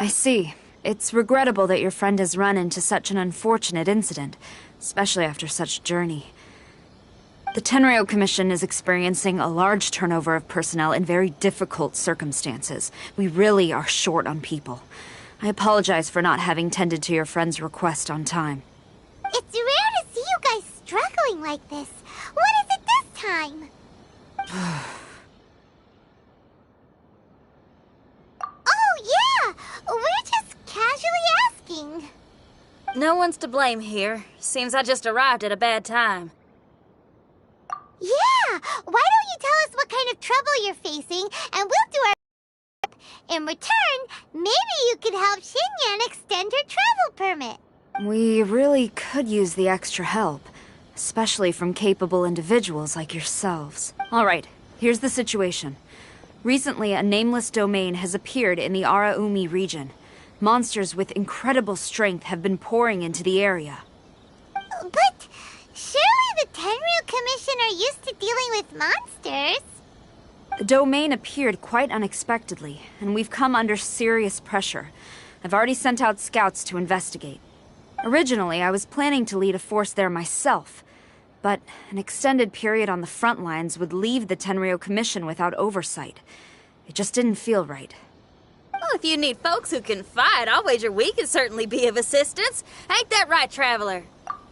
I see. It's regrettable that your friend has run into such an unfortunate incident, especially after such a journey. The Tenryo Commission is experiencing a large turnover of personnel in very difficult circumstances. We really are short on people. I apologize for not having tended to your friend's request on time. It's rare to see you guys struggling like this. What is it this time? Oh, yeah! We're just casually asking. No one's to blame here. Seems I just arrived at a bad time. Yeah! Why don't you tell us what kind of trouble you're facing, and we'll do our... In return, maybe you could help Xinyan extend her travel permit. We really could use the extra help, especially from capable individuals like yourselves. Alright, here's the situation. Recently, a nameless domain has appeared in the Araumi region. Monsters with incredible strength have been pouring into the area. But surely the Tenryu Commission are used to dealing with monsters. The domain appeared quite unexpectedly, and we've come under serious pressure. I've already sent out scouts to investigate. Originally, I was planning to lead a force there myself, but an extended period on the front lines would leave the Tenryo Commission without oversight. It just didn't feel right. Well, if you need folks who can fight, I'll wager we can certainly be of assistance. Ain't that right, Traveler?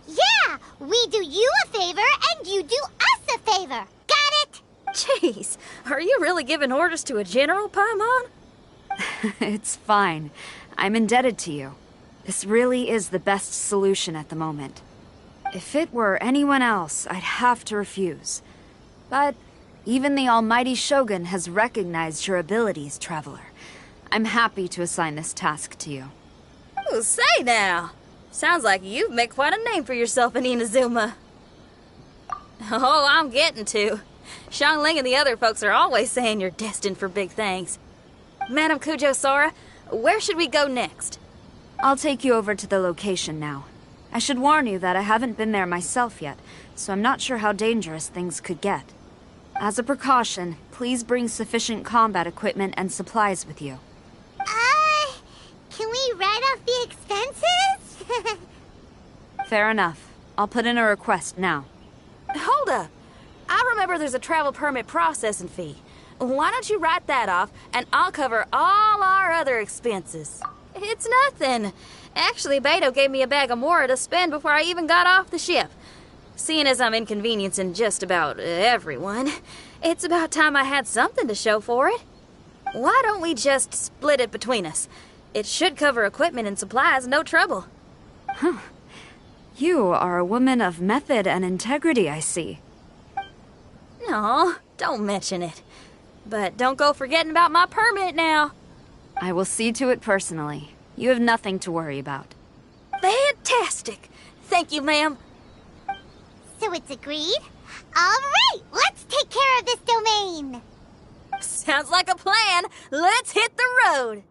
Yeah! We do you a favor, and you do us a favor. Got it? Jeez, are you really giving orders to a general, Paimon? It's fine. I'm indebted to you. This really is the best solution at the moment. If it were anyone else, I'd have to refuse. But even the almighty Shogun has recognized your abilities, Traveler. I'm happy to assign this task to you. Oh, say now. Sounds like you've made quite a name for yourself in Inazuma. Oh, I'm getting to. Xiangling and the other folks are always saying you're destined for big things. Madam Kujo Sora, where should we go next? I'll take you over to the location now. I should warn you that I haven't been there myself yet, so I'm not sure how dangerous things could get. As a precaution, please bring sufficient combat equipment and supplies with you. Can we write off the expenses? Fair enough. I'll put in a request now. Hold up. I remember there's a travel permit processing fee. Why don't you write that off, and I'll cover all our other expenses. It's nothing. Actually, Beto gave me a bag of Mora to spend before I even got off the ship. Seeing as I'm inconveniencing just about everyone, it's about time I had something to show for it. Why don't we just split it between us? It should cover equipment and supplies, no trouble. Huh. You are a woman of method and integrity, I see. No, don't mention it. But don't go forgetting about my permit now. I will see to it personally. You have nothing to worry about. Fantastic. Thank you, ma'am. So it's agreed? All right, let's take care of this domain. Sounds like a plan. Let's hit the road.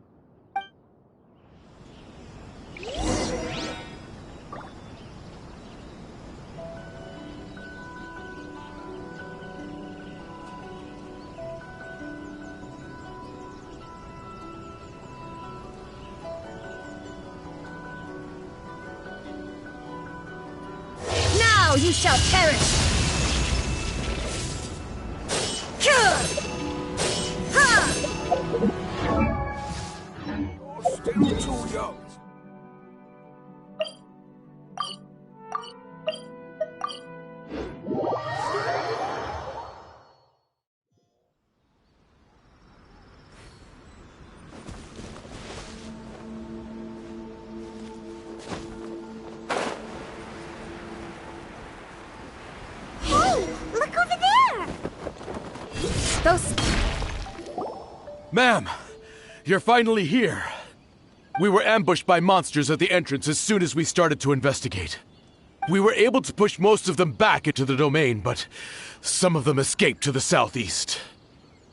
Now you shall perish! Still too young. Ma'am, you're finally here. We were ambushed by monsters at the entrance as soon as we started to investigate. We were able to push most of them back into the domain, but some of them escaped to the southeast.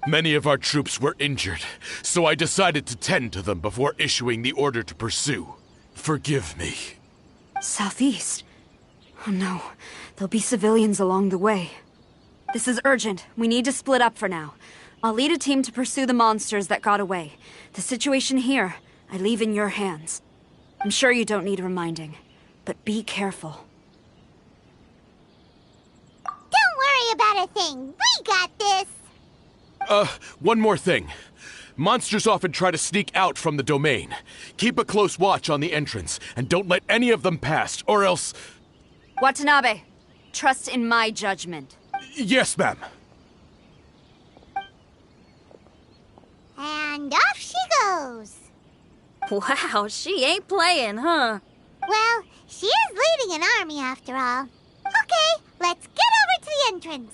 Many of our troops were injured, so I decided to tend to them before issuing the order to pursue. Forgive me. Southeast? Oh no, there'll be civilians along the way. This is urgent. We need to split up for now. I'll lead a team to pursue the monsters that got away. The situation here, I leave in your hands. I'm sure you don't need reminding, but be careful. Don't worry about a thing. We got this. One more thing. Monsters often try to sneak out from the domain. Keep a close watch on the entrance, and don't let any of them pass, or else... Watanabe, trust in my judgment. Yes, ma'am. And off she goes. Wow, she ain't playing, huh? Well, she is leading an army after all. Okay, let's get over to the entrance.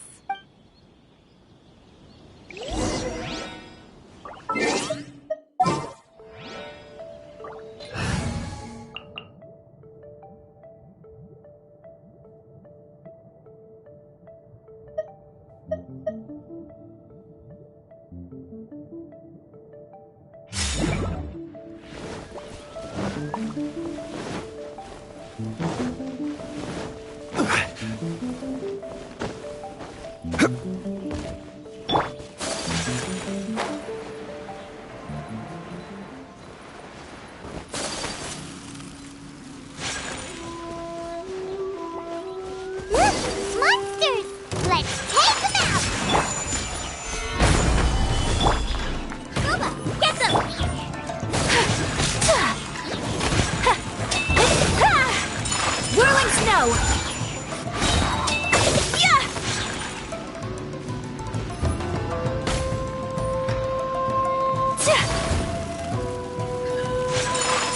Look, monsters! Let's take them out! Boba, get them! Whirling snow!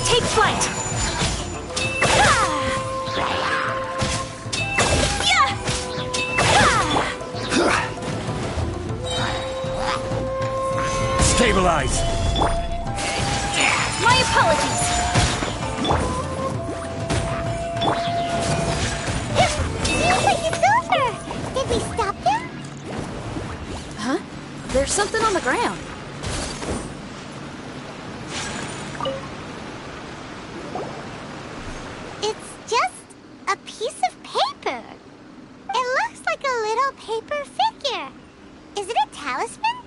Take flight! Stabilize! My apologies! Seems like it's over! Did we stop them? Huh? There's something on the ground. It's just a piece of paper. It looks like a little paper figure. Is it a talisman?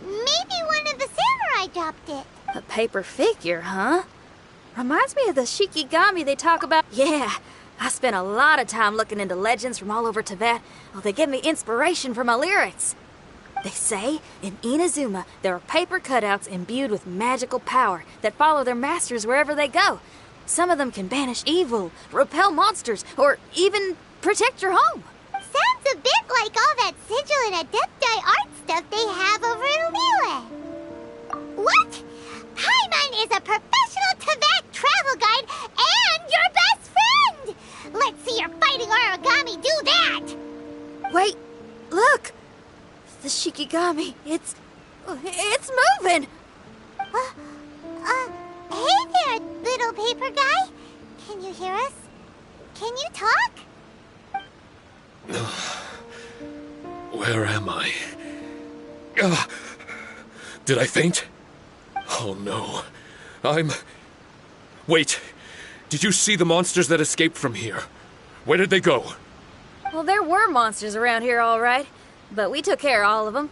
Maybe one of the samurai dropped it. A paper figure, huh? Reminds me of the Shikigami they talk about. Yeah, I spent a lot of time looking into legends from all over Tibet. Oh, they give me inspiration for my lyrics. They say in Inazuma there are paper cutouts imbued with magical power that follow their masters wherever they go. Some of them can banish evil, repel monsters, or even protect your home. Sounds a bit like all that sigil and adepti art stuff they have over in Liyue. What? Paimon is a professional Tibet travel guide and your best friend! Let's see your fighting origami do that! Wait, look! The Shikigami, it's moving! Hey there, little paper guy. Can you hear us? Can you talk? Where am I? Did I faint? Oh no. Wait. Did you see the monsters that escaped from here? Where did they go? Well, there were monsters around here, all right. But we took care of all of them.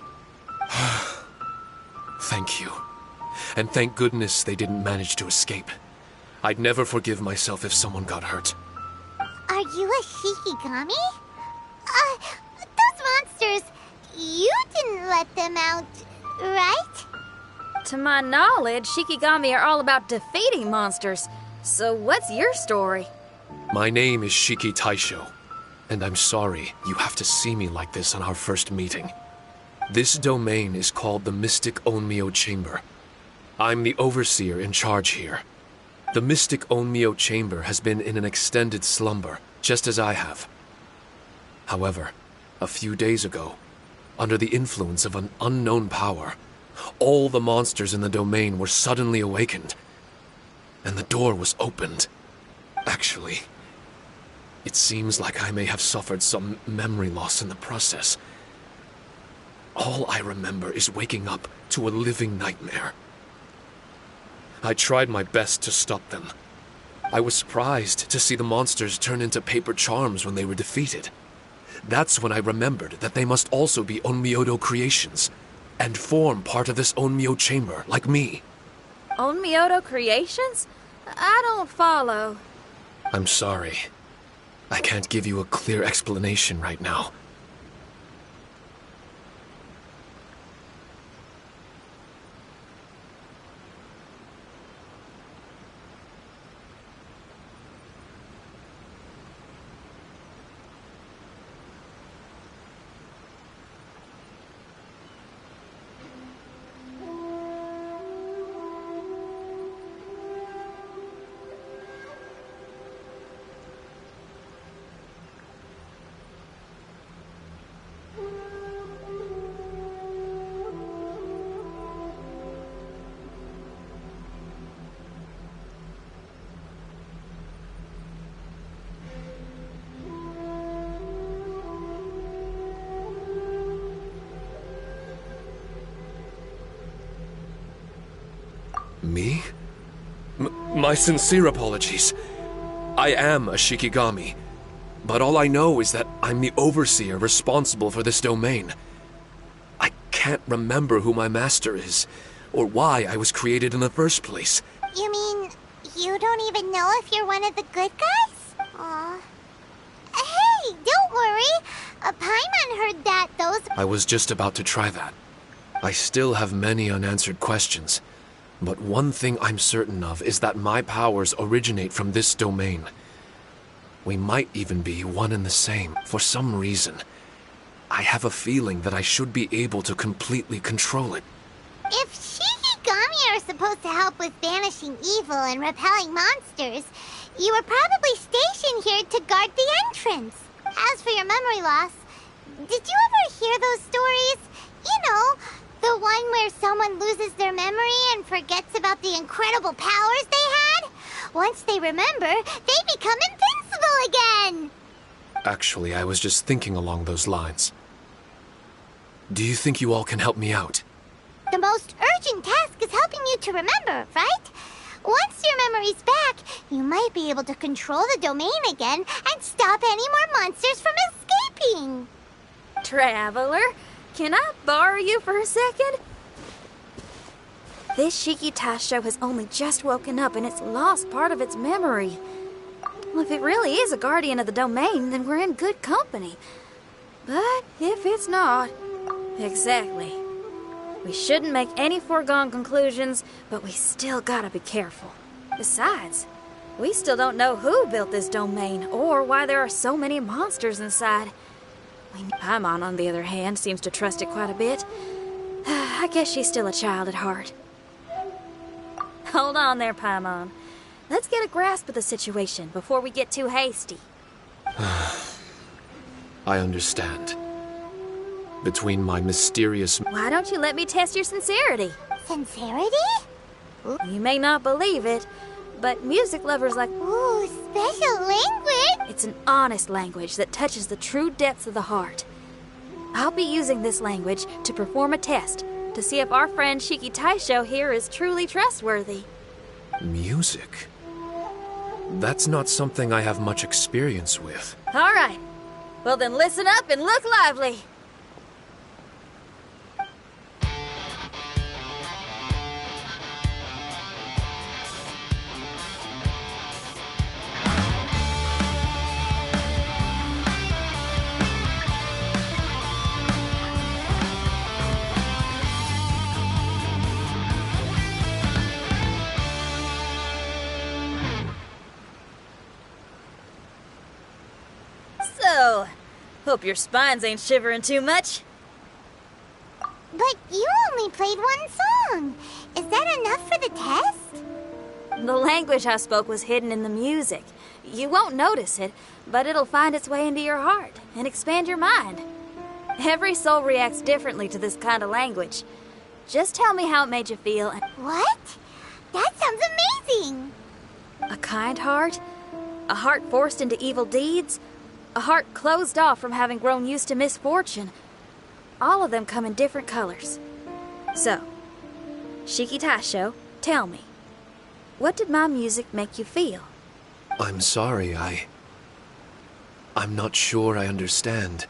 Thank you. And thank goodness they didn't manage to escape. I'd never forgive myself if someone got hurt. Are you a Shikigami? Those monsters, you didn't let them out, right? To my knowledge, Shikigami are all about defeating monsters. So what's your story? My name is Shiki Taisho, and I'm sorry you have to see me like this on our first meeting. This domain is called the Mystic Onmyo Chamber. I'm the overseer in charge here. The Mystic Onmyo Chamber has been in an extended slumber, just as I have. However, a few days ago, under the influence of an unknown power, all the monsters in the domain were suddenly awakened, and the door was opened. Actually, it seems like I may have suffered some memory loss in the process. All I remember is waking up to a living nightmare. I tried my best to stop them. I was surprised to see the monsters turn into paper charms when they were defeated. That's when I remembered that they must also be Onmyodo creations, and form part of this Onmyo chamber, like me. Onmyoto Creations? I don't follow. I'm sorry. I can't give you a clear explanation right now. Me? My sincere apologies. I am a Shikigami, but all I know is that I'm the overseer responsible for this domain. I can't remember who my master is, or why I was created in the first place. You mean you don't even know if you're one of the good guys? Aw. Hey, don't worry. Paimon heard that those... I was just about to try that. I still have many unanswered questions. But one thing I'm certain of is that my powers originate from this domain. We might even be one and the same, for some reason. I have a feeling that I should be able to completely control it. If Shikigami are supposed to help with banishing evil and repelling monsters, you were probably stationed here to guard the entrance. As for your memory loss, did you ever hear those stories? You know, the one where someone loses their memory and forgets about the incredible powers they had? Once they remember, they become invincible again! Actually, I was just thinking along those lines. Do you think you all can help me out? The most urgent task is helping you to remember, right? Once your memory's back, you might be able to control the domain again and stop any more monsters from escaping. Traveler, can I borrow you for a second? This Shiki Taisho has only just woken up and it's lost part of its memory. Well, if it really is a guardian of the domain, then we're in good company. But if it's not... Exactly. We shouldn't make any foregone conclusions, but we still gotta be careful. Besides, we still don't know who built this domain or why there are so many monsters inside. Paimon, on the other hand, seems to trust it quite a bit. I guess she's still a child at heart. Hold on there, Paimon. Let's get a grasp of the situation before we get too hasty. I understand. Between my mysterious... Why don't you let me test your sincerity? Sincerity? You may not believe it, but music lovers like... Ooh, special language! It's an honest language that touches the true depths of the heart. I'll be using this language to perform a test to see if our friend Shiki Taisho here is truly trustworthy. Music? That's not something I have much experience with. All right. Well then listen up and look lively. So, hope your spines ain't shivering too much. But you only played one song. Is that enough for the test? The language I spoke was hidden in the music. You won't notice it, but it'll find its way into your heart and expand your mind. Every soul reacts differently to this kind of language. Just tell me how it made you feel and... What? That sounds amazing! A kind heart? A heart forced into evil deeds? A heart closed off from having grown used to misfortune? All of them come in different colors. So, Shiki Taisho, tell me, what did my music make you feel? I'm sorry, I'm not sure I understand.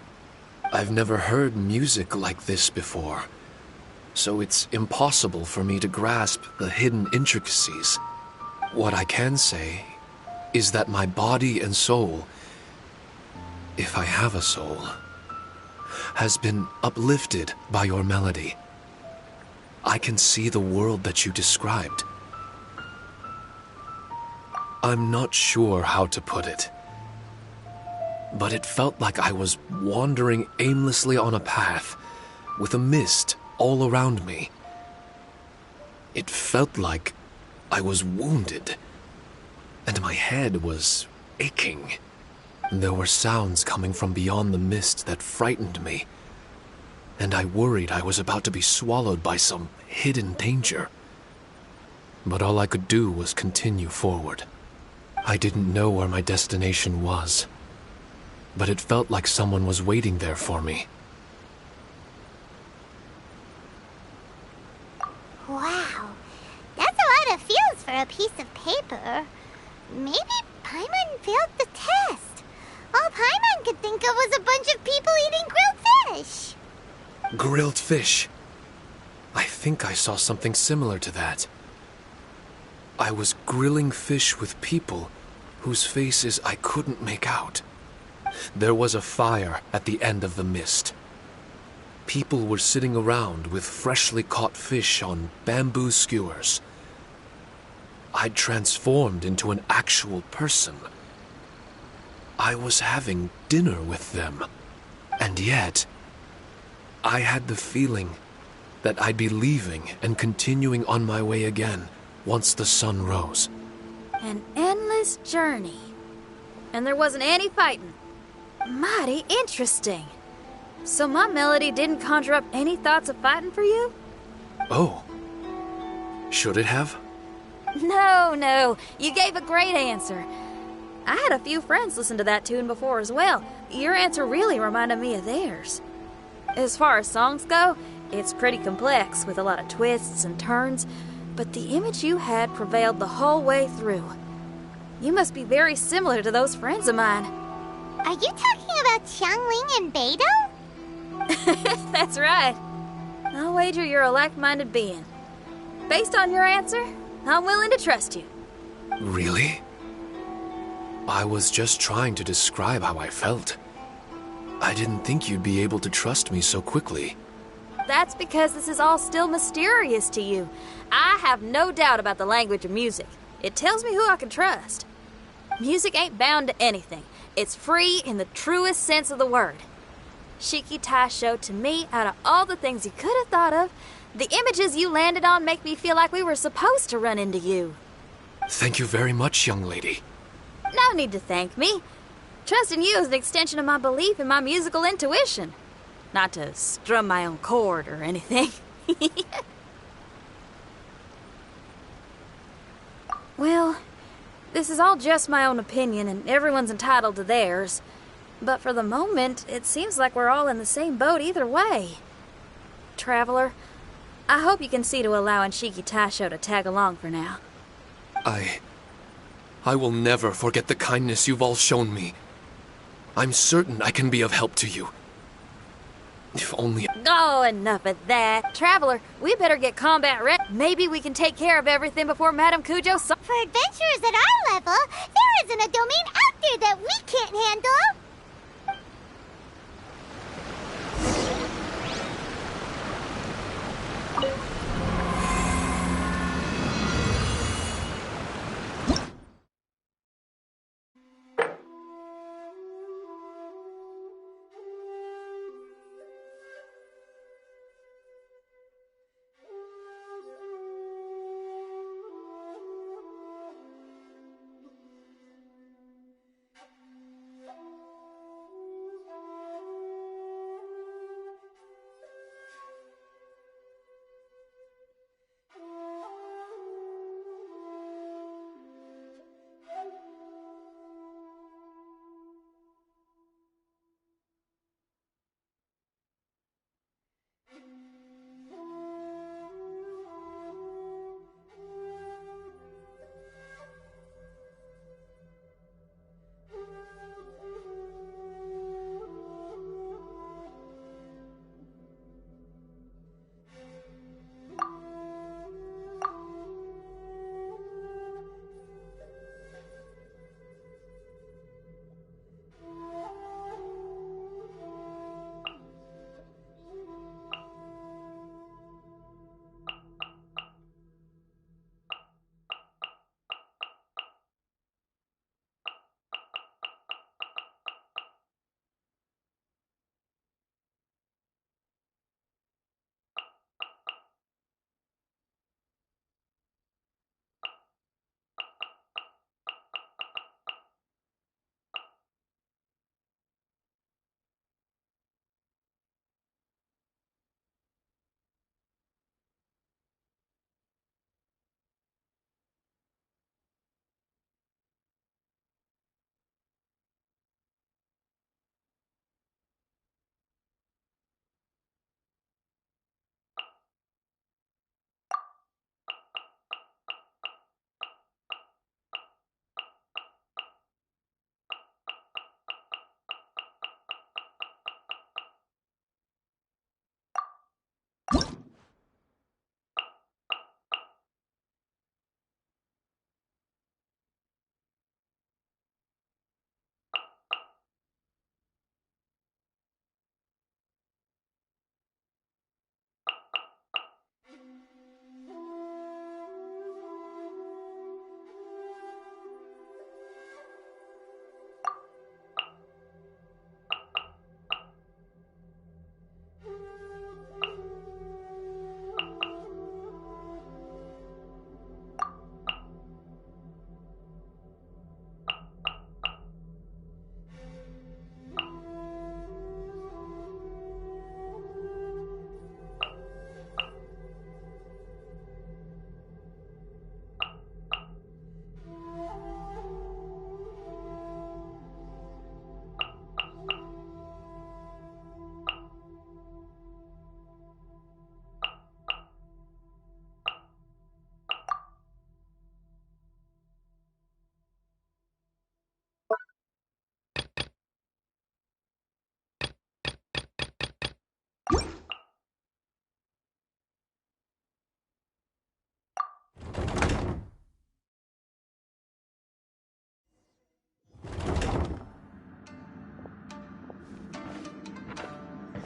I've never heard music like this before. so it's impossible for me to grasp the hidden intricacies. What I can say is that my body and soul, if I have a soul, has been uplifted by your melody. I can see the world that you described. I'm not sure how to put it, but it felt like I was wandering aimlessly on a path with a mist all around me. It felt like I was wounded, and my head was aching. There were sounds coming from beyond the mist that frightened me, and I worried I was about to be swallowed by some hidden danger. But all I could do was continue forward. I didn't know where my destination was, but it felt like someone was waiting there for me. Wow, that's a lot of feels for a piece of paper. Maybe Paimon failed the test. All Paimon could think of was a bunch of people eating grilled fish. Grilled fish. I think I saw something similar to that. I was grilling fish with people whose faces I couldn't make out. There was a fire at the end of the mist. People were sitting around with freshly caught fish on bamboo skewers. I'd transformed into an actual person. I was having dinner with them. And yet, I had the feeling that I'd be leaving and continuing on my way again once the sun rose. An endless journey. And there wasn't any fighting. Mighty interesting. So my melody didn't conjure up any thoughts of fighting for you? Oh. Should it have? No. You gave a great answer. I had a few friends listen to that tune before as well. Your answer really reminded me of theirs. As far as songs go, it's pretty complex with a lot of twists and turns, but the image you had prevailed the whole way through. You must be very similar to those friends of mine. Are you talking about Xiangling and Beidou? That's right. I'll wager you're a like-minded being. Based on your answer, I'm willing to trust you. Really? I was just trying to describe how I felt. I didn't think you'd be able to trust me so quickly. That's because this is all still mysterious to you. I have no doubt about the language of music. It tells me who I can trust. Music ain't bound to anything. It's free in the truest sense of the word. Shiki Taisho, to me, out of all the things you could have thought of, the images you landed on make me feel like we were supposed to run into you. Thank you very much, young lady. No need to thank me. Trusting you is an extension of my belief in my musical intuition. Not to strum my own chord or anything. Well, this is all just my own opinion, and everyone's entitled to theirs. But for the moment, it seems like we're all in the same boat either way. Traveler, I hope you can see to allowing Shiki Taisho to tag along for now. I will never forget the kindness you've all shown me. I'm certain I can be of help to you. If only... Oh, enough of that. Traveler, we better get combat ready. Maybe we can take care of everything before Madame Kujo... For adventurers at our level, there isn't a domain out there that we can't handle.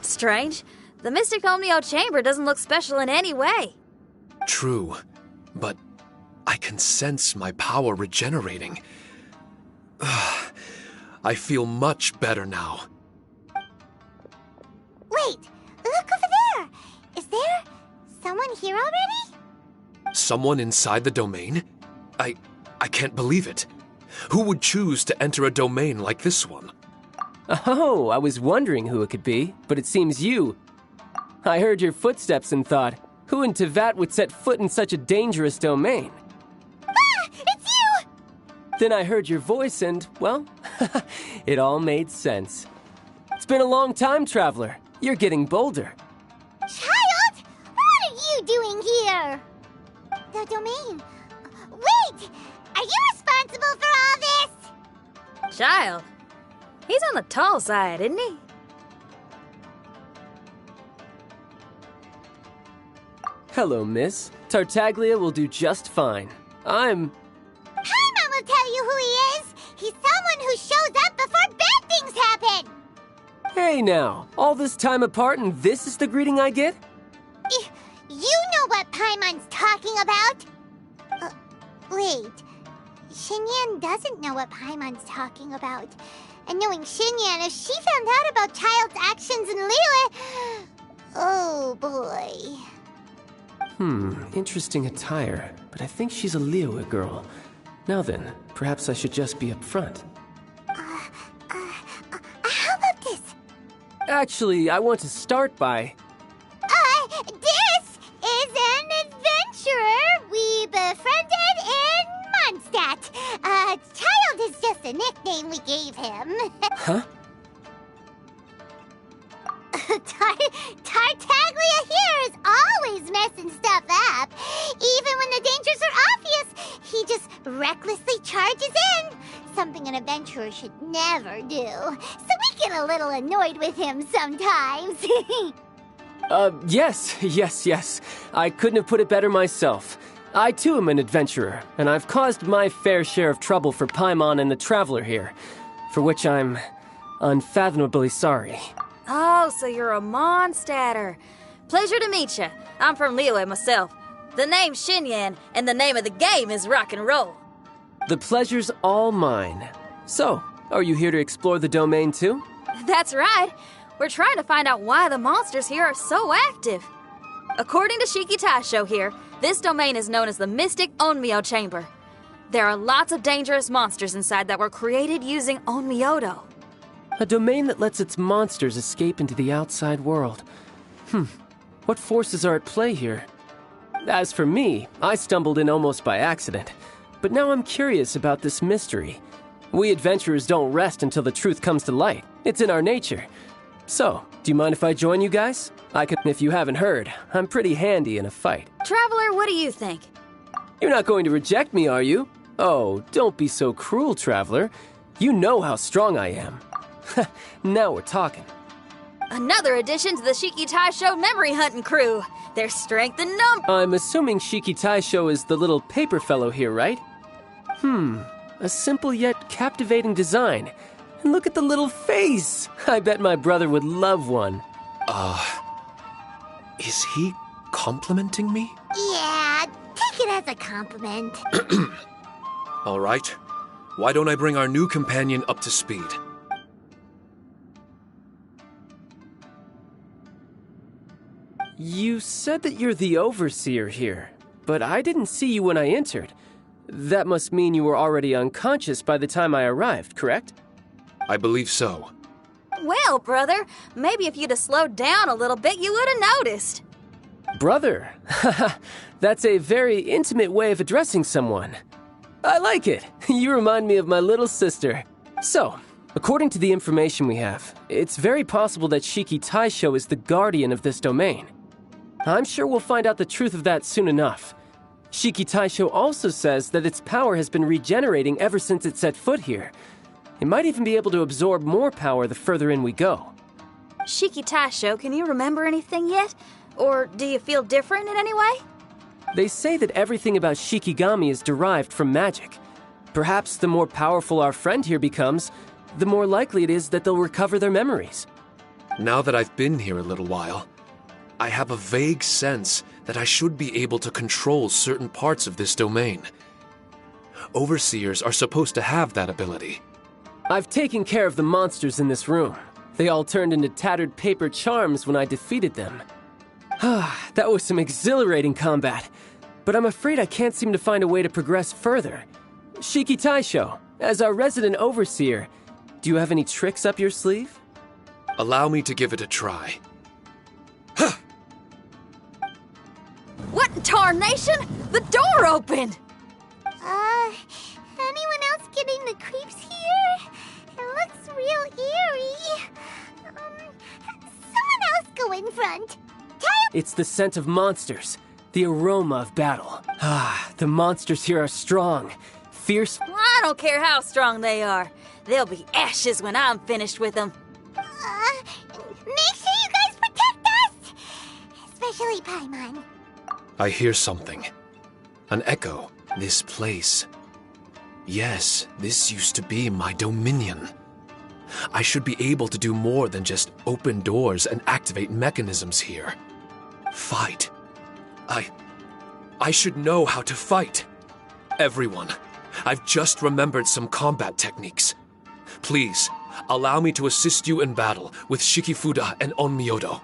That's strange. The Mystic Omnio Chamber doesn't look special in any way. True, but I can sense my power regenerating. I feel much better now. Wait, look over there! Is there someone here already? Someone inside the domain? I can't believe it. Who would choose to enter a domain like this one? Oh, I was wondering who it could be, but it seems you. I heard your footsteps and thought, who in Teyvat would set foot in such a dangerous domain? Ah! It's you! Then I heard your voice and, well, it all made sense. It's been a long time, Traveler. You're getting bolder. Child! What are you doing here? The domain. Wait! Are you responsible for all this? Child. He's on the tall side, isn't he? Hello, miss. Tartaglia will do just fine. Paimon will tell you who he is. He's someone who shows up before bad things happen. Hey now, all this time apart and this is the greeting I get? You know what Paimon's talking about? Wait. Xinyan doesn't know what Paimon's talking about. And knowing Xinyan, if she found out about Child's actions in Liyue... Oh, boy. Interesting attire, but I think she's a Liyue girl. Now then, perhaps I should just be upfront. How about this? Actually, I want to start by... This is an adventurer we befriended in Mondstadt. Child is just a nickname we gave him. Huh? Tartaglia here is always messing stuff up. Even when the dangers are obvious, he just recklessly charges in. Something an adventurer should never do. So we get a little annoyed with him sometimes. Yes. I couldn't have put it better myself. I too am an adventurer, and I've caused my fair share of trouble for Paimon and the Traveler here, for which I'm unfathomably sorry. Oh, so you're a Mondstadter. Pleasure to meet you. I'm from Liyue myself. The name's Xinyan, and the name of the game is rock and roll. The pleasure's all mine. So, are you here to explore the domain too? That's right. We're trying to find out why the monsters here are so active. According to Shiki Taisho here, this domain is known as the Mystic Onmyo Chamber. There are lots of dangerous monsters inside that were created using Onmyodo. A domain that lets its monsters escape into the outside world. What forces are at play here? As for me, I stumbled in almost by accident. But now I'm curious about this mystery. We adventurers don't rest until the truth comes to light. It's in our nature. So, do you mind if I join you guys? If you haven't heard, I'm pretty handy in a fight. Traveler, what do you think? You're not going to reject me, are you? Oh, don't be so cruel, Traveler. You know how strong I am. Now we're talking. Another addition to the Shiki Taisho memory hunting crew. Their strength in numbers. I'm assuming Shiki Taisho is the little paper fellow here, right? A simple yet captivating design. And look at the little face! I bet my brother would love one. Is he complimenting me? Yeah, take it as a compliment. All right. Why don't I bring our new companion up to speed? You said that you're the overseer here, but I didn't see you when I entered. That must mean you were already unconscious by the time I arrived, correct? I believe so. Well, brother, maybe if you'd have slowed down a little bit, you would have noticed. Brother? That's a very intimate way of addressing someone. I like it. You remind me of my little sister. So, according to the information we have, it's very possible that Shiki Taisho is the guardian of this domain. I'm sure we'll find out the truth of that soon enough. Shiki Taisho also says that its power has been regenerating ever since it set foot here. It might even be able to absorb more power the further in we go. Shiki Taisho, can you remember anything yet? Or do you feel different in any way? They say that everything about Shikigami is derived from magic. Perhaps the more powerful our friend here becomes, the more likely it is that they'll recover their memories. Now that I've been here a little while, I have a vague sense that I should be able to control certain parts of this domain. Overseers are supposed to have that ability. I've taken care of the monsters in this room. They all turned into tattered paper charms when I defeated them. That was some exhilarating combat, but I'm afraid I can't seem to find a way to progress further. Shiki Taisho, as our resident overseer, do you have any tricks up your sleeve? Allow me to give it a try. What in tarnation? The door opened! Anyone else getting the creeps here? It looks real eerie. Someone else go in front. It's the scent of monsters, the aroma of battle. The monsters here are strong, fierce. I don't care how strong they are. They'll be ashes when I'm finished with them. Make sure you guys protect us! Especially Paimon. I hear something. An echo. This place. Yes, this used to be my dominion. I should be able to do more than just open doors and activate mechanisms here. Fight. I should know how to fight. Everyone, I've just remembered some combat techniques. Please, allow me to assist you in battle with Shikifuda and Onmyodo.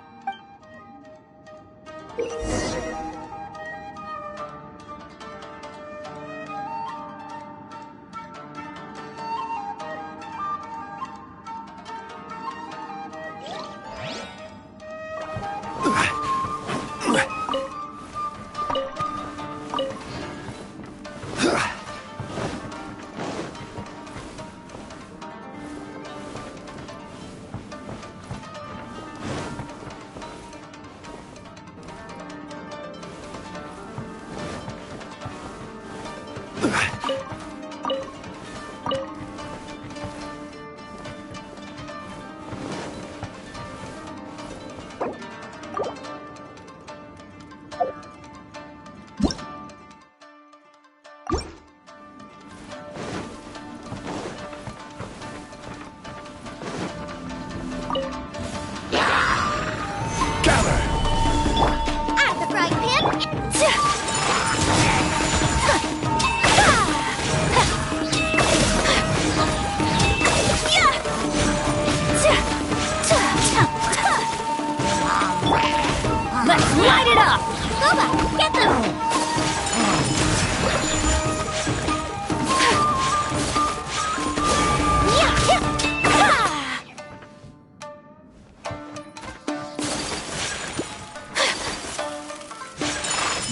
Light it up! Boba, get them!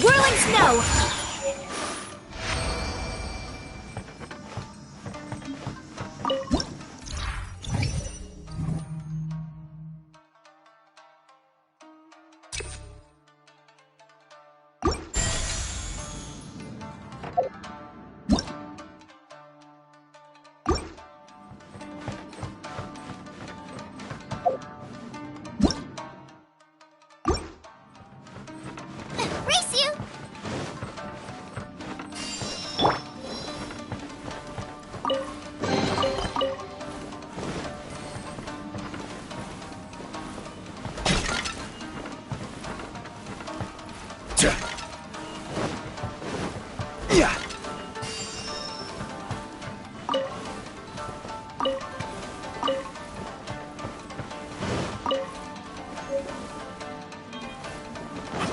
Whirling snow!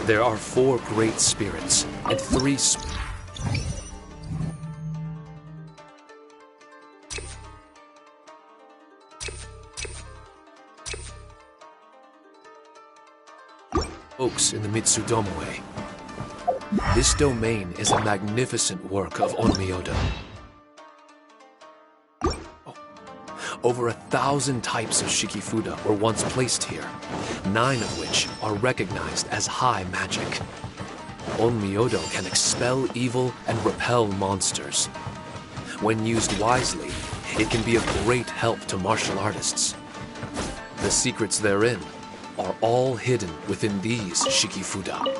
There are 4 great spirits and 3 oaks in the Mitsudomoe. This domain is a magnificent work of Onmyodo. Over 1,000 types of Shikifuda were once placed here, 9 of which are recognized as high magic. Onmyodo can expel evil and repel monsters. When used wisely, it can be of great help to martial artists. The secrets therein are all hidden within these Shikifuda.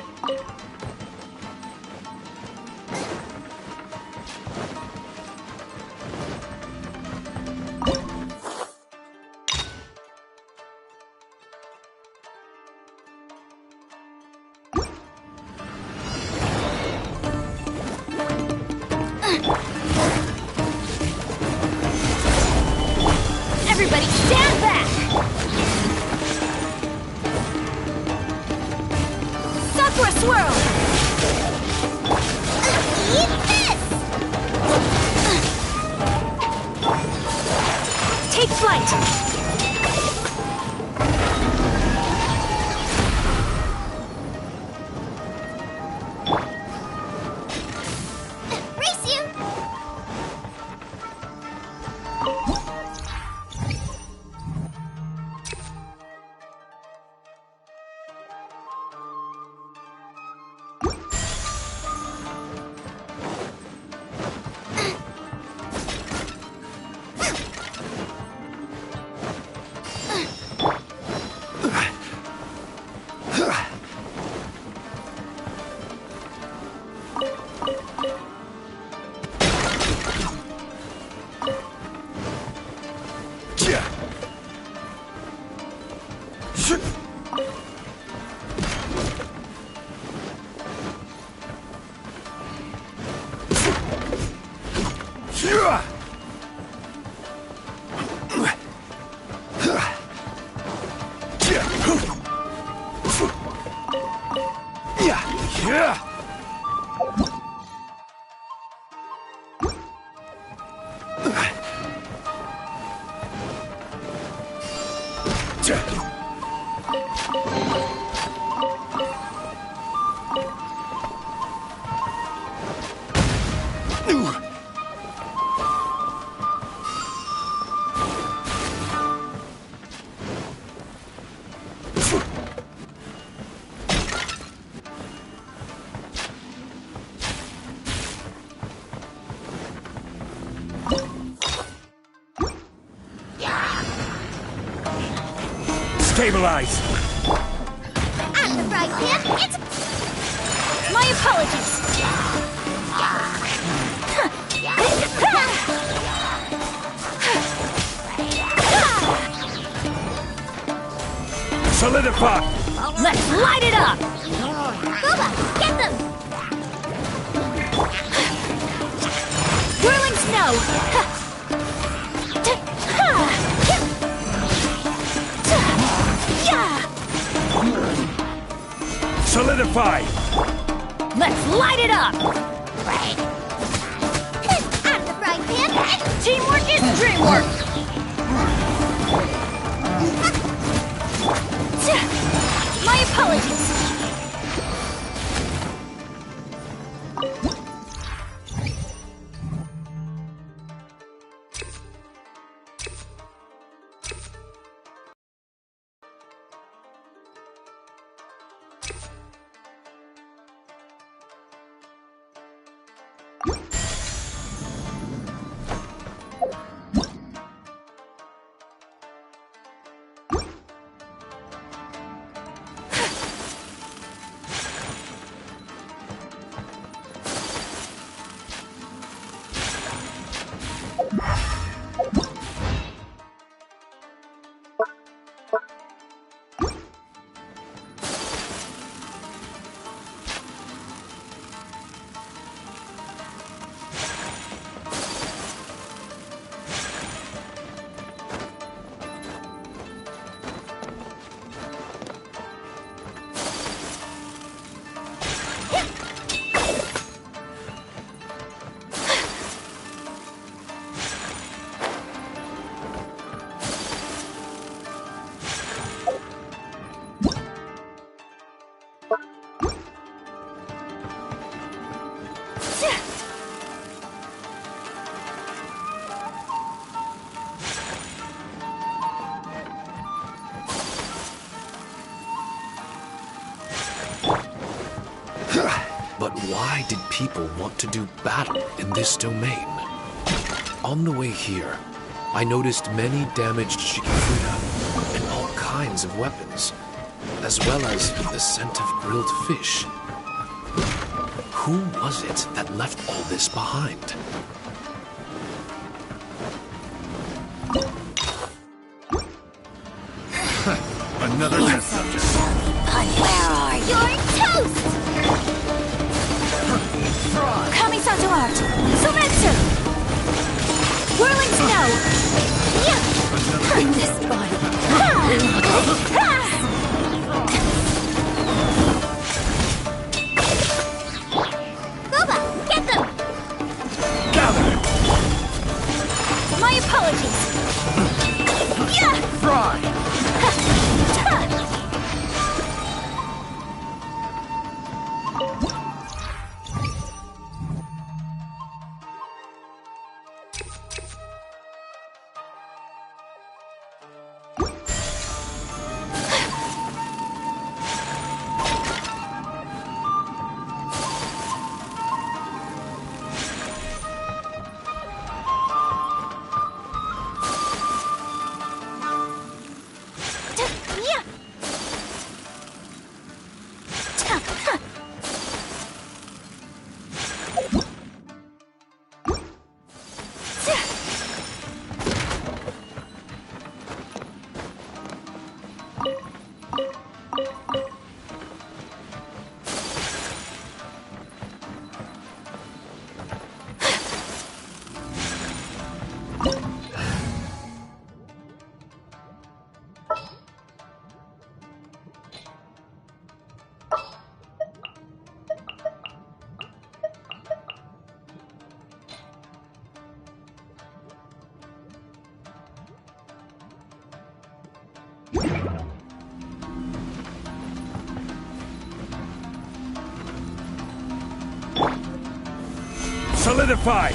Stabilize! I'm the right hand. It's My apologies. Solidify! Let's light it up. Booba, get them! Whirling snow. Solidify! Let's light it up. I'm the right hand. Teamwork is dreamwork. My apologies. But why did people want to do battle in this domain? On the way here, I noticed many damaged Shikifuda and all kinds of weapons, as well as the scent of grilled fish. Who was it that left all this behind? Another test subject. Where are you? You're toast! Kamisato art. Sumetsu. Whirling snow. This body. Booba, get them! Gather! My apologies. Fry! Solidify!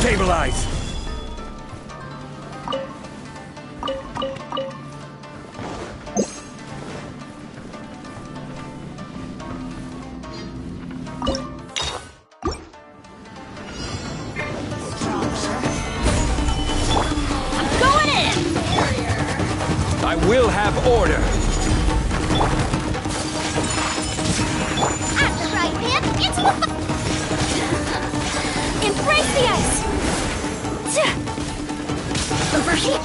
Stabilize! Going in! I will have order! I'm the right hand. It's Embrace the ice! Over here!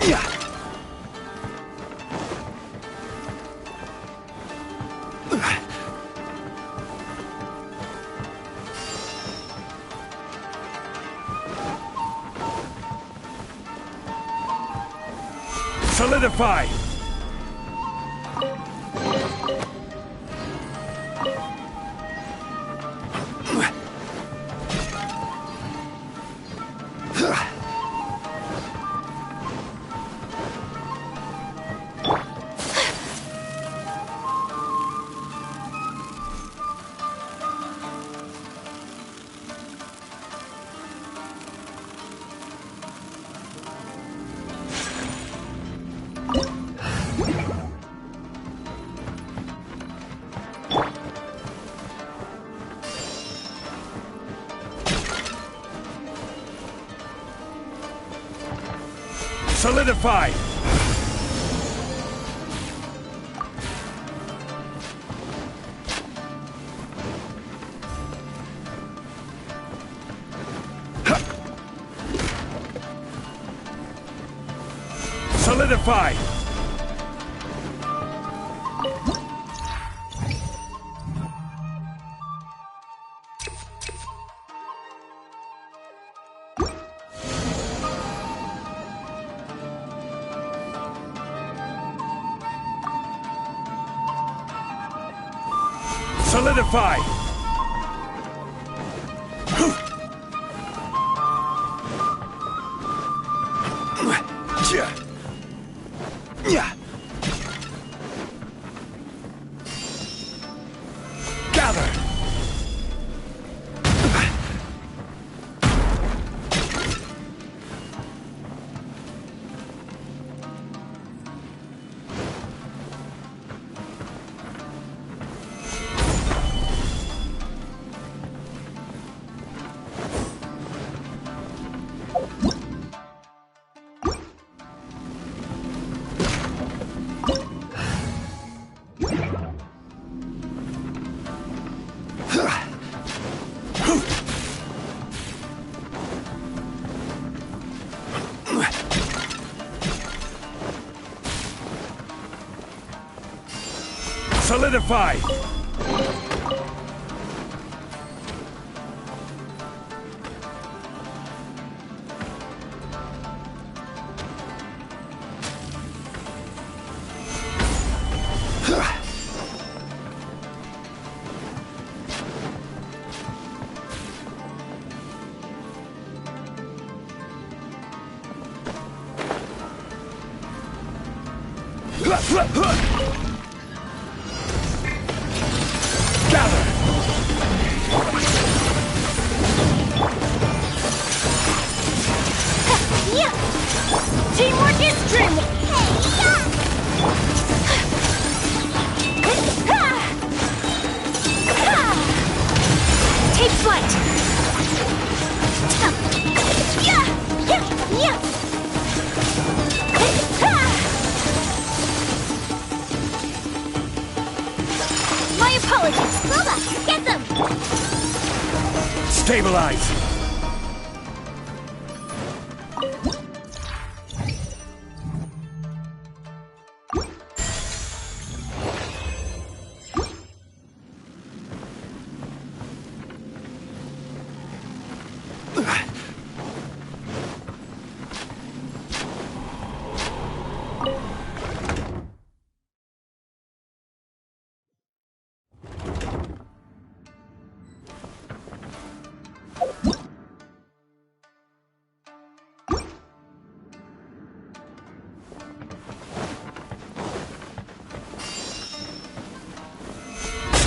yeah. Solidify! Solidify! Solidify! Solidify! Gather! Solidify! Gather! Teamwork is dreamwork! Take flight! My apologies! Boba, get them! Stabilize!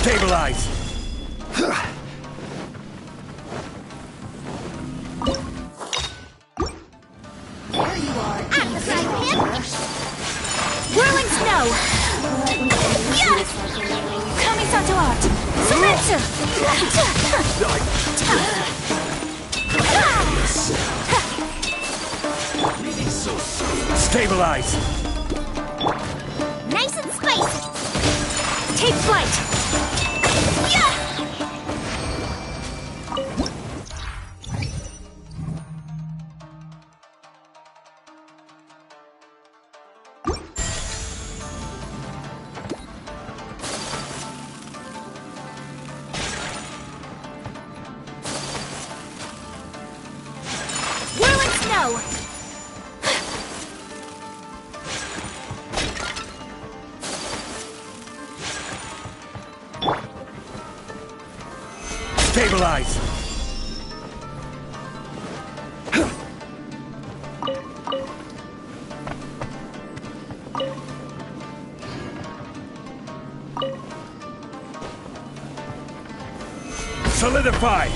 Stabilize! I'm the frying pan. Whirling snow! Kamisato art! Sumetsu! Stabilize! Nice and spicy. Take flight! Whirling snow. Stabilize! Solidify!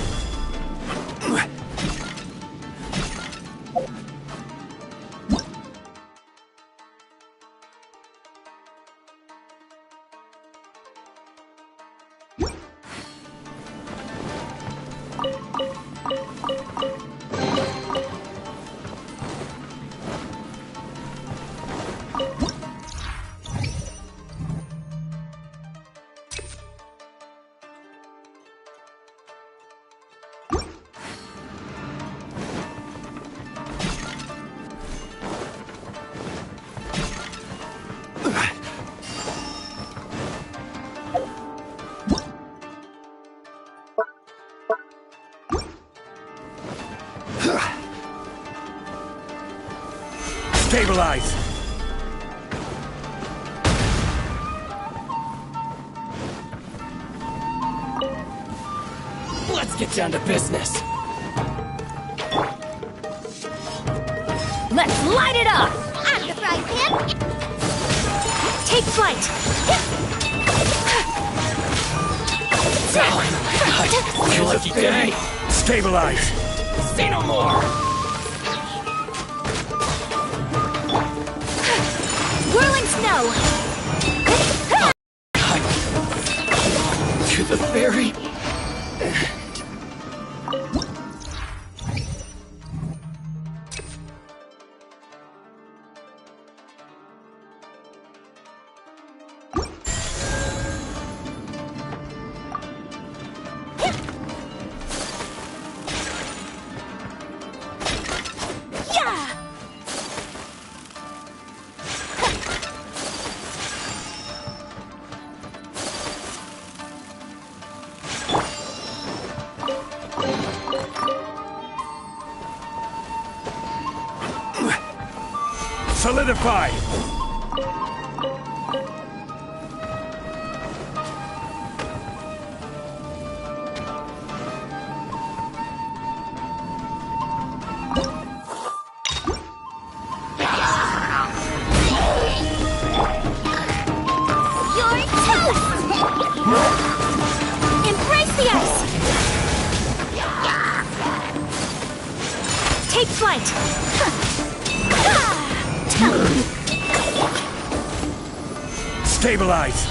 Stabilize! Let's get down to business. Let's light it up! I'm the frying pan. Take flight! Your lucky day. Stabilize! Say no more. Whirling snow! To the ferry. Solidify! You're toast. Embrace the ice! Take flight! Stabilize!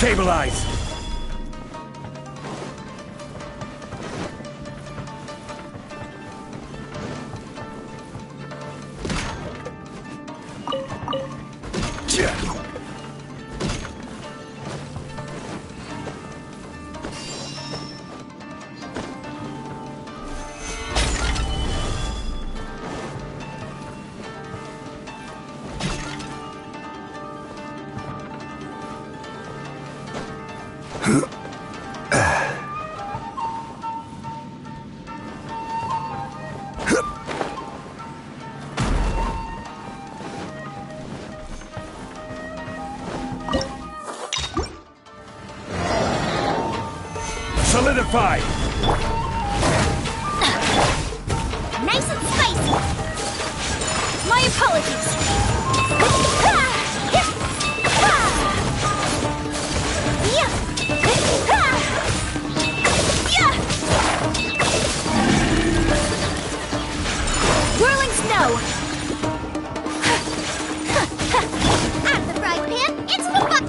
Stabilize! Solidify! Nice and spicy! My apologies! Whirling snow! At the frying pan, it's the butt.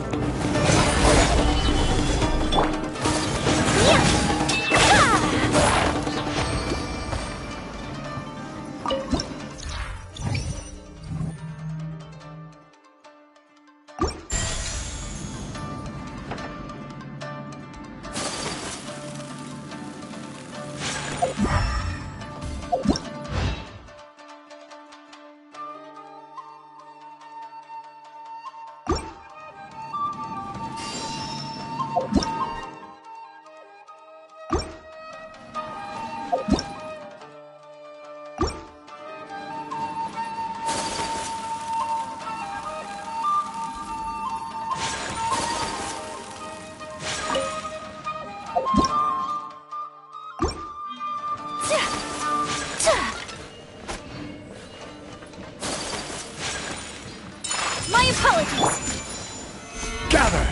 My apologies! Gather!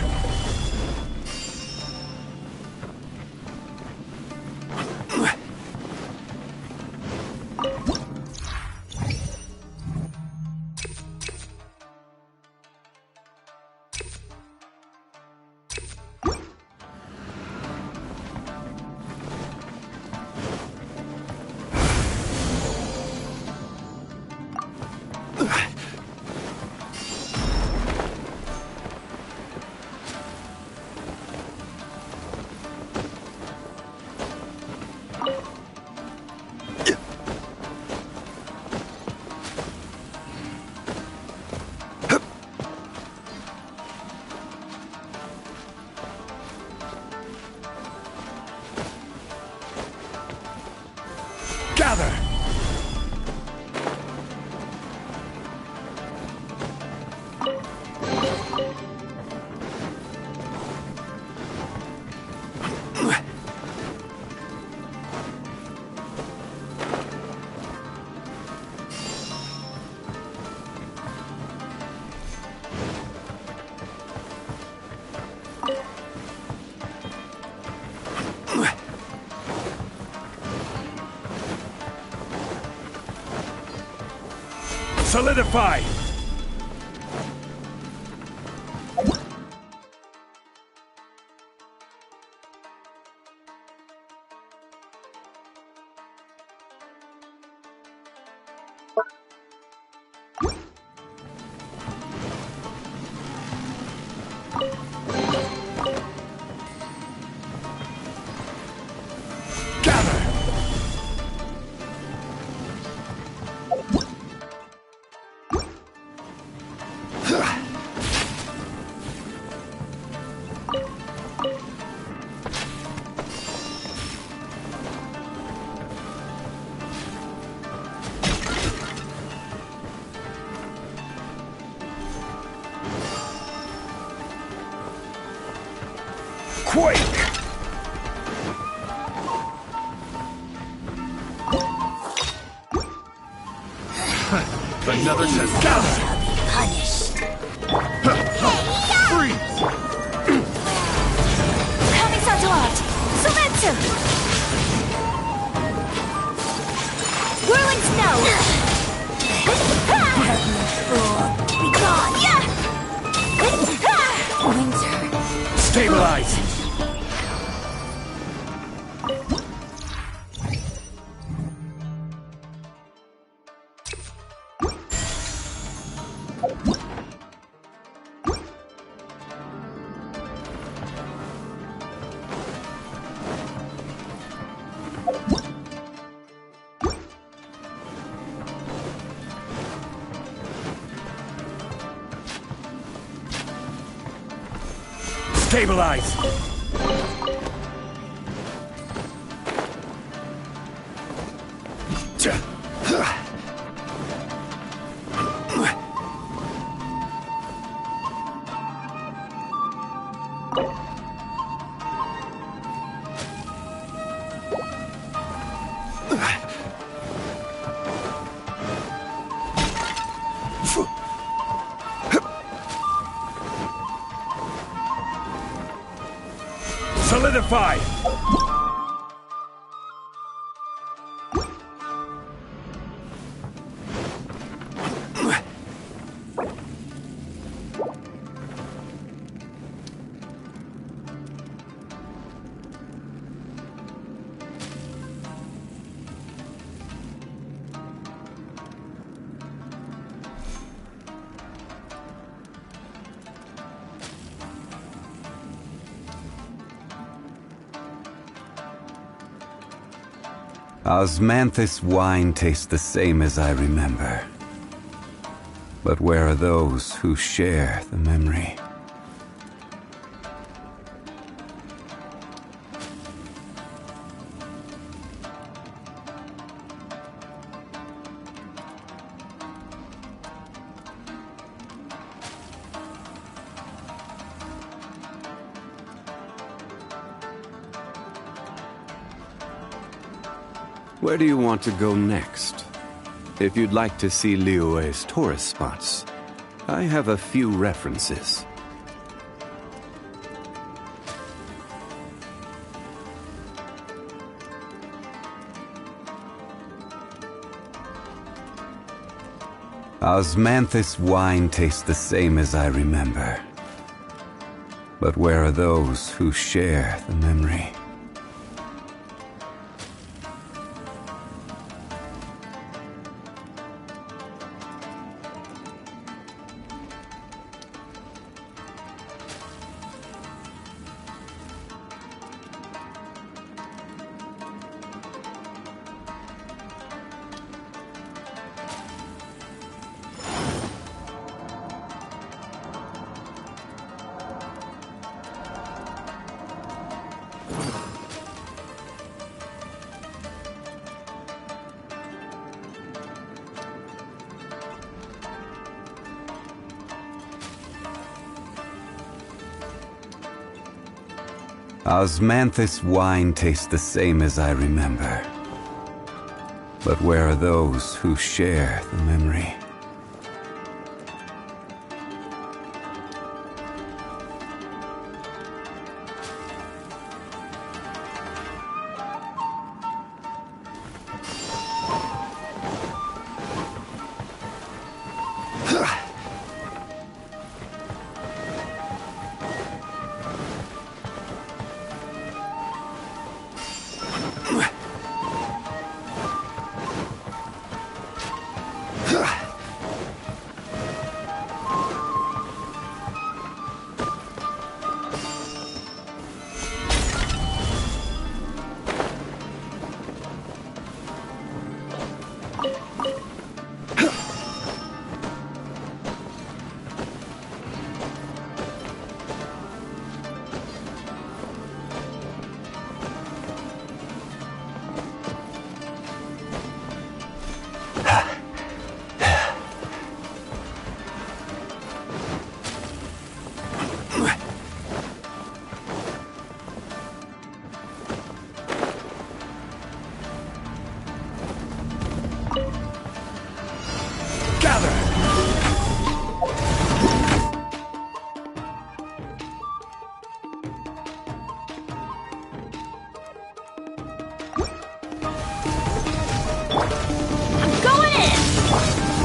Gather! Solidify! Quake! Another test. Gather! Punished. Freeze! Kamisatsu art! Sumetsu! Whirling snow! Be gone! Winter! Stabilize! Solidify! Osmanthus wine tastes the same as I remember. But where are those who share the memory? Where do you want to go next? If you'd like to see Liyue's tourist spots, I have a few references. Osmanthus wine tastes the same as I remember. But where are those who share the memory? Osmanthus wine tastes the same as I remember. But where are those who share the memory?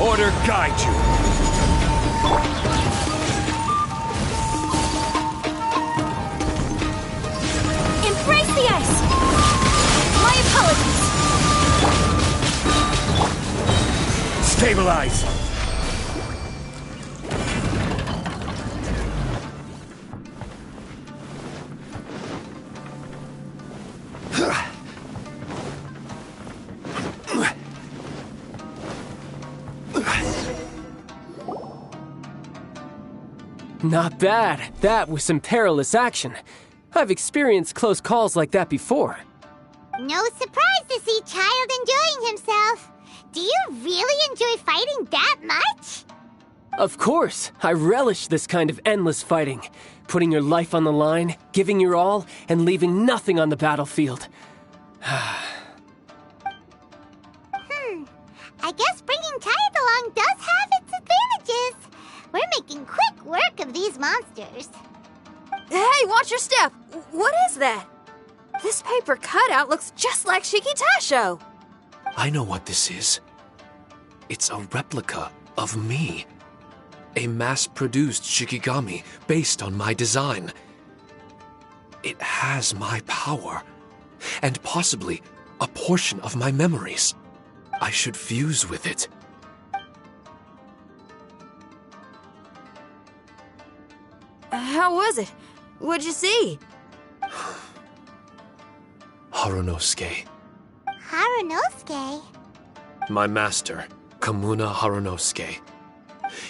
Order guide you. Embrace the ice! My apologies! Stabilize! Not bad. That was some perilous action. I've experienced close calls like that before. No surprise to see Childe enjoying himself. Do you really enjoy fighting that much? Of course, I relish this kind of endless fighting. Putting your life on the line, giving your all, and leaving nothing on the battlefield. I guess bringing Childe along does have its advantages. We're making quick work of these monsters. Hey, watch your step! What is that? This paper cutout looks just like Shiki Taisho. I know what this is. It's a replica of me. A mass-produced Shikigami based on my design. It has my power, and possibly a portion of my memories. I should fuse with it. How was it? What'd you see? Harunosuke. Harunosuke? My master, Kamuna Harunosuke.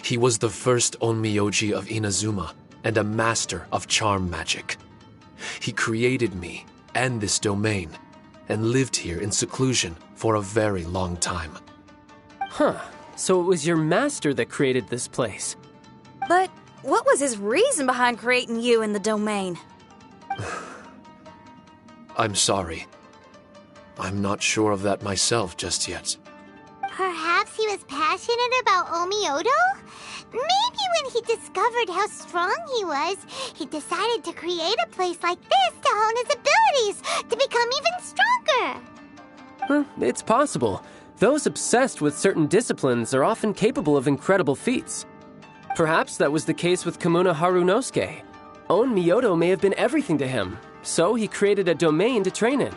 He was the first Onmyoji of Inazuma and a master of charm magic. He created me and this domain and lived here in seclusion for a very long time. Huh. So it was your master that created this place. But what was his reason behind creating you in the domain? I'm sorry. I'm not sure of that myself just yet. Perhaps he was passionate about Omiodo? Maybe when he discovered how strong he was, he decided to create a place like this to hone his abilities, to become even stronger. It's possible. Those obsessed with certain disciplines are often capable of incredible feats. Perhaps that was the case with Kamuna Harunosuke. Onmyodo may have been everything to him, so he created a domain to train in.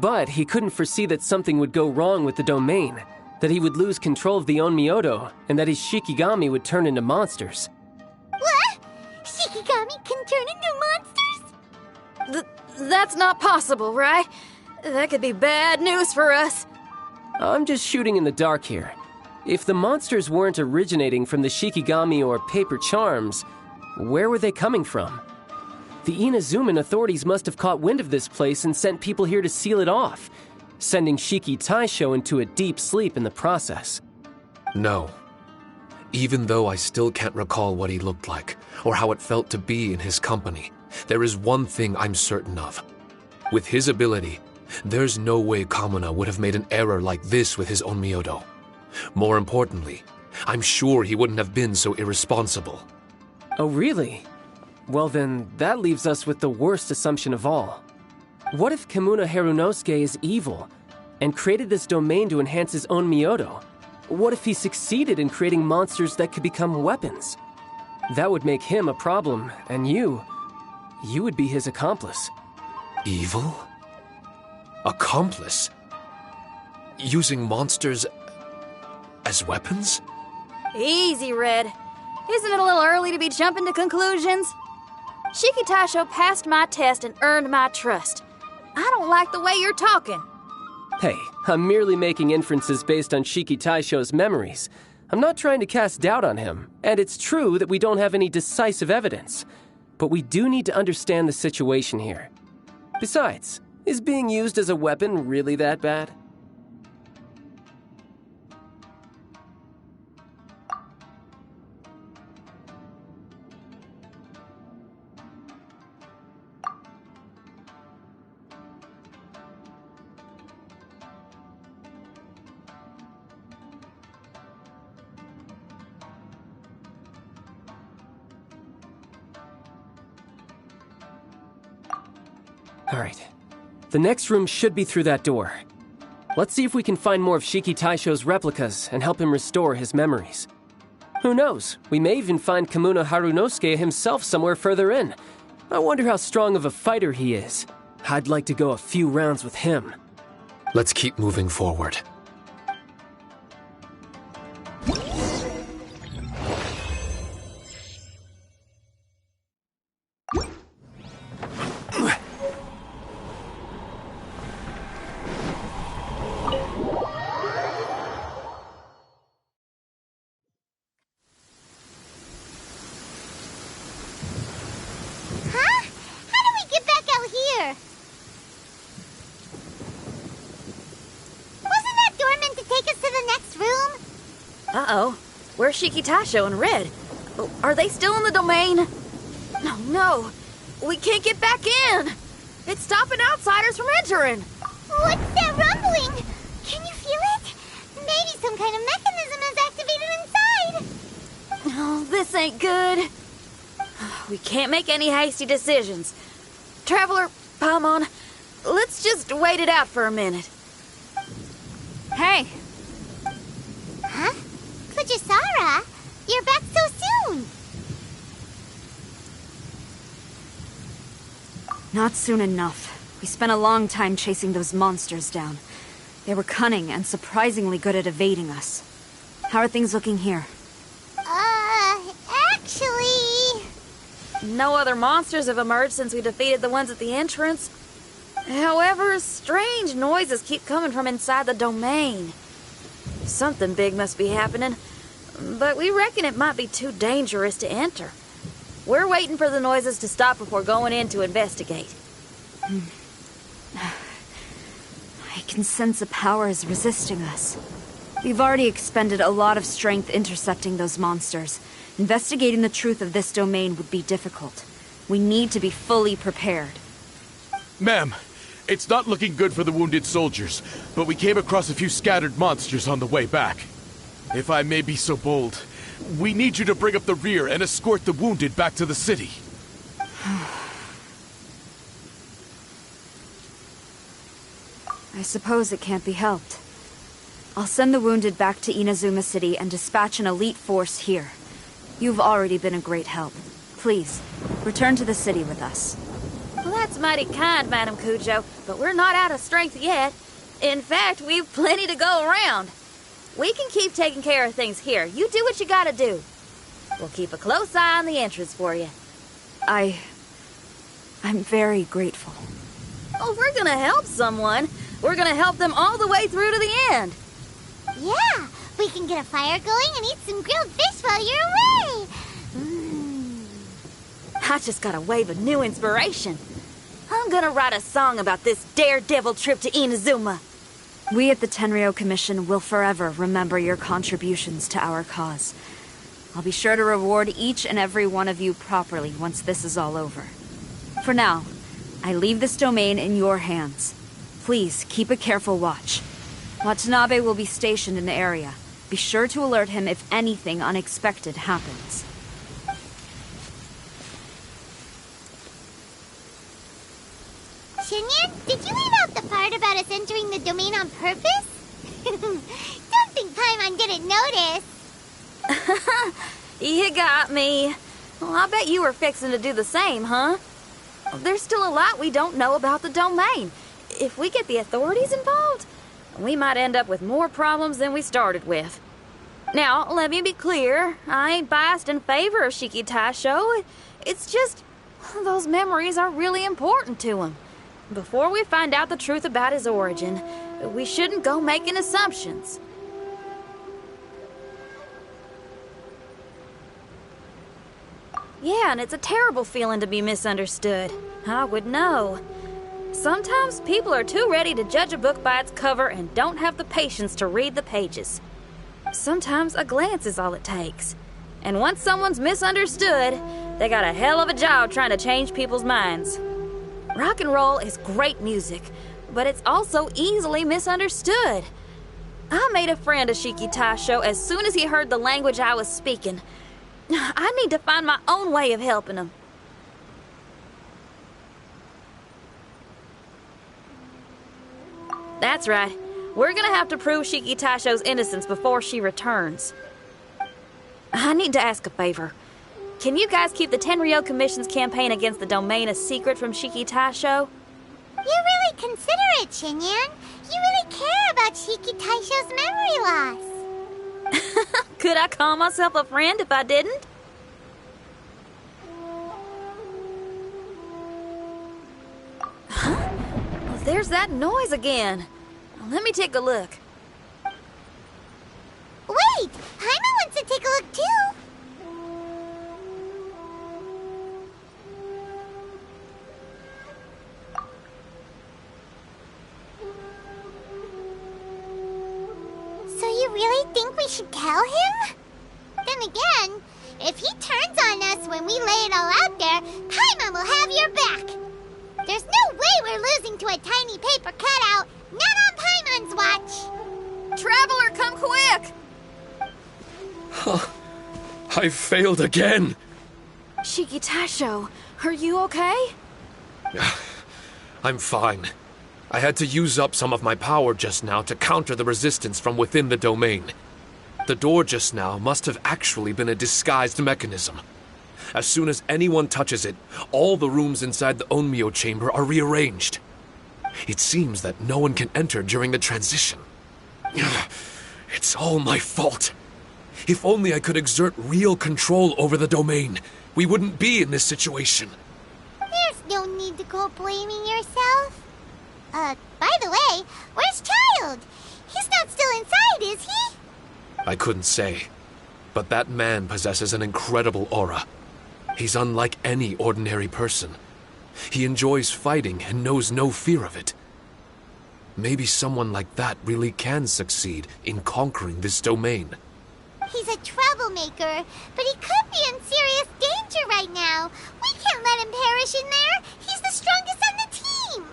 But he couldn't foresee that something would go wrong with the domain, that he would lose control of the Onmyodo, and that his Shikigami would turn into monsters. What? Shikigami can turn into monsters? That's not possible, right? That could be bad news for us. I'm just shooting in the dark here. If the monsters weren't originating from the Shikigami or paper charms, where were they coming from? The Inazuman authorities must have caught wind of this place and sent people here to seal it off, sending Shiki Taisho into a deep sleep in the process. No. Even though I still can't recall what he looked like, or how it felt to be in his company, there is one thing I'm certain of. With his ability, there's no way Kamuna would have made an error like this with his Onmyodo. More importantly, I'm sure he wouldn't have been so irresponsible. Oh, really? Well then, that leaves us with the worst assumption of all. What if Kamuna Harunosuke is evil, and created this domain to enhance his own Myodo? What if he succeeded in creating monsters that could become weapons? That would make him a problem, and you would be his accomplice. Evil? Accomplice? Using monsters as weapons? Easy, Red. Isn't it a little early to be jumping to conclusions? Shiki Taisho passed my test and earned my trust. I don't like the way you're talking. Hey, I'm merely making inferences based on Shiki Taisho's memories. I'm not trying to cast doubt on him, and it's true that we don't have any decisive evidence. But we do need to understand the situation here. Besides, is being used as a weapon really that bad? All right. The next room should be through that door. Let's see if we can find more of Shiki Taisho's replicas and help him restore his memories. Who knows? We may even find Kamuna Harunosuke himself somewhere further in. I wonder how strong of a fighter he is. I'd like to go a few rounds with him. Let's keep moving forward. Where's Shiki Taisho and Red? Are they still in the domain? No. We can't get back in. It's stopping outsiders from entering. What's that rumbling? Can you feel it? Maybe some kind of mechanism is activated inside. Oh, this ain't good. We can't make any hasty decisions. Traveler, Paimon, let's just wait it out for a minute. Hey, Huh? Kujisara, you're back so soon. not soon enough. We spent a long time chasing those monsters down. They were cunning and surprisingly good at evading us. How are things looking here? Actually... No other monsters have emerged since we defeated the ones at the entrance. However, strange noises keep coming from inside the domain. Something big must be happening, but we reckon it might be too dangerous to enter. We're waiting for the noises to stop before going in to investigate. I can sense a power is resisting us. We've already expended a lot of strength intercepting those monsters. Investigating the truth of this domain would be difficult. We need to be fully prepared. Ma'am, it's not looking good for the wounded soldiers, but we came across a few scattered monsters on the way back. If I may be so bold, we need you to bring up the rear and escort the wounded back to the city. I suppose it can't be helped. I'll send the wounded back to Inazuma City and dispatch an elite force here. You've already been a great help. Please, return to the city with us. Well, that's mighty kind, Madam Kujo, but we're not out of strength yet. In fact, we've plenty to go around. We can keep taking care of things here. You do what you gotta do. We'll keep a close eye on the entrance for you. I'm very grateful. Oh, we're gonna help someone. We're gonna help them all the way through to the end. Yeah, we can get a fire going and eat some grilled fish while you're away. I just got a wave of new inspiration. I'm gonna write a song about this daredevil trip to Inazuma. We at the Tenryou Commission will forever remember your contributions to our cause. I'll be sure to reward each and every one of you properly once this is all over. For now, I leave this domain in your hands. Please keep a careful watch. Watanabe will be stationed in the area. Be sure to alert him if anything unexpected happens. Shinyan, did you leave out the part about us entering the domain on purpose? Don't think Paimon didn't notice. You got me. Well, I bet you were fixing to do the same, huh? There's still a lot we don't know about the domain. If we get the authorities involved, we might end up with more problems than we started with. Now, let me be clear. I ain't biased in favor of Shiki Taisho. It's just, those memories are really important to him. Before we find out the truth about his origin, we shouldn't go making assumptions. Yeah, and it's a terrible feeling to be misunderstood. I would know. Sometimes people are too ready to judge a book by its cover and don't have the patience to read the pages. Sometimes a glance is all it takes. And once someone's misunderstood, they got a hell of a job trying to change people's minds. Rock and roll is great music, but it's also easily misunderstood. I made a friend of Shiki Taisho as soon as he heard the language I was speaking. I need to find my own way of helping him. That's right. We're gonna have to prove Shiki Taisho's innocence before she returns. I need to ask a favor. Can you guys keep the Tenryou Commission's campaign against the domain a secret from Shiki Taisho? You're really considerate, Shinyan. You really care about Shiki Taisho's memory loss. Could I call myself a friend if I didn't? Huh? Well, there's that noise again. Let me take a look. Wait! Paimon wants to take a look too! So you really think we should tell him? That then again, if he turns on us when we lay it all out there, Paimon will have your back. There's no way we're losing to a tiny paper cutout. Not on Paimon's watch. Traveler, come quick! I failed again! Shiki Taisho, are you okay? I'm fine. I had to use up some of my power just now to counter the resistance from within the domain. The door just now must have actually been a disguised mechanism. As soon as anyone touches it, all the rooms inside the Onmyo chamber are rearranged. It seems that no one can enter during the transition. It's all my fault. If only I could exert real control over the domain, we wouldn't be in this situation. There's no need to go blaming yourself. By the way, where's Child? He's not still inside, is he? I couldn't say, but that man possesses an incredible aura. He's unlike any ordinary person. He enjoys fighting and knows no fear of it. Maybe someone like that really can succeed in conquering this domain. He's a troublemaker, but he could be in serious danger right now. We can't let him perish in there. He's the strongest on the team.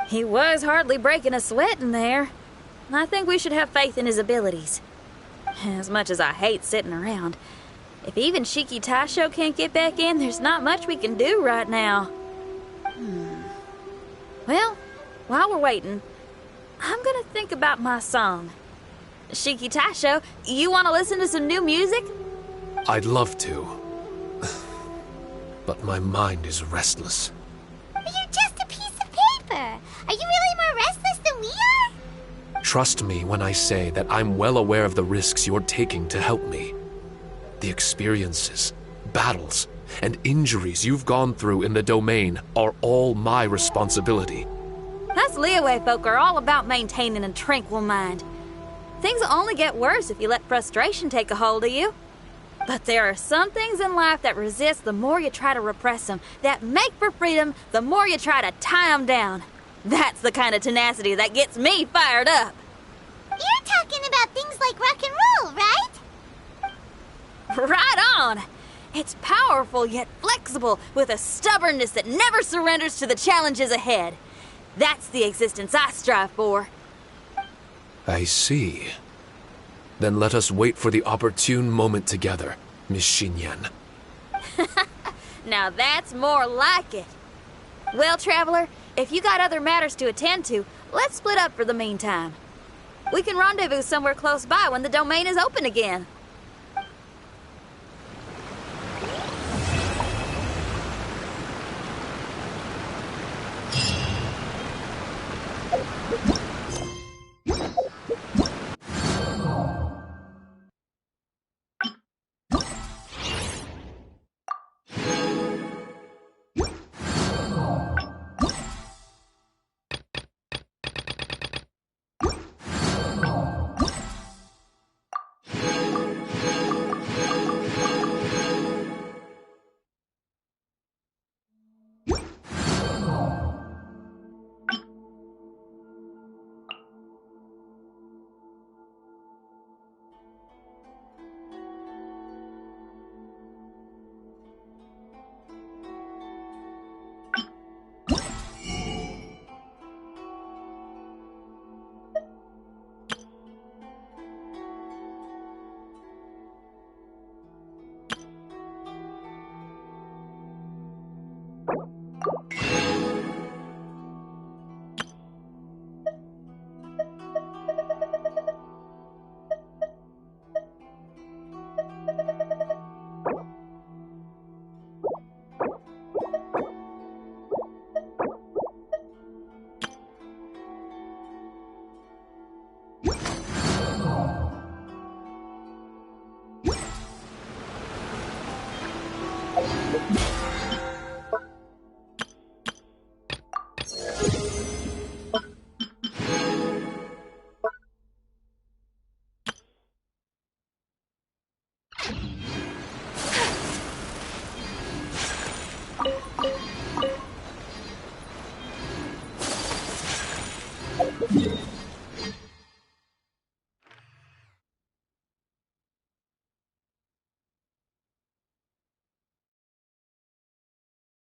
He was hardly breaking a sweat in there. I think we should have faith in his abilities. As much as I hate sitting around, if even Shiki Taisho can't get back in, there's not much we can do right now. Well, while we're waiting, I'm gonna think about my song. Shiki Taisho, you want to listen to some new music? I'd love to. But my mind is restless. But you're just a piece of paper. Are you really more restless than we are? Trust me when I say that I'm well aware of the risks you're taking to help me. The experiences, battles, and injuries you've gone through in the domain are all my responsibility. Us Liyue folk are all about maintaining a tranquil mind. Things will only get worse if you let frustration take a hold of you. But there are some things in life that resist the more you try to repress them, that make for freedom the more you try to tie them down. That's the kind of tenacity that gets me fired up. You're talking about things like rock and roll, right? Right on! It's powerful yet flexible, with a stubbornness that never surrenders to the challenges ahead. That's the existence I strive for. I see. Then let us wait for the opportune moment together, Miss Xinyan. Now that's more like it. Well, Traveler, if you got other matters to attend to, let's split up for the meantime. We can rendezvous somewhere close by when the domain is open again.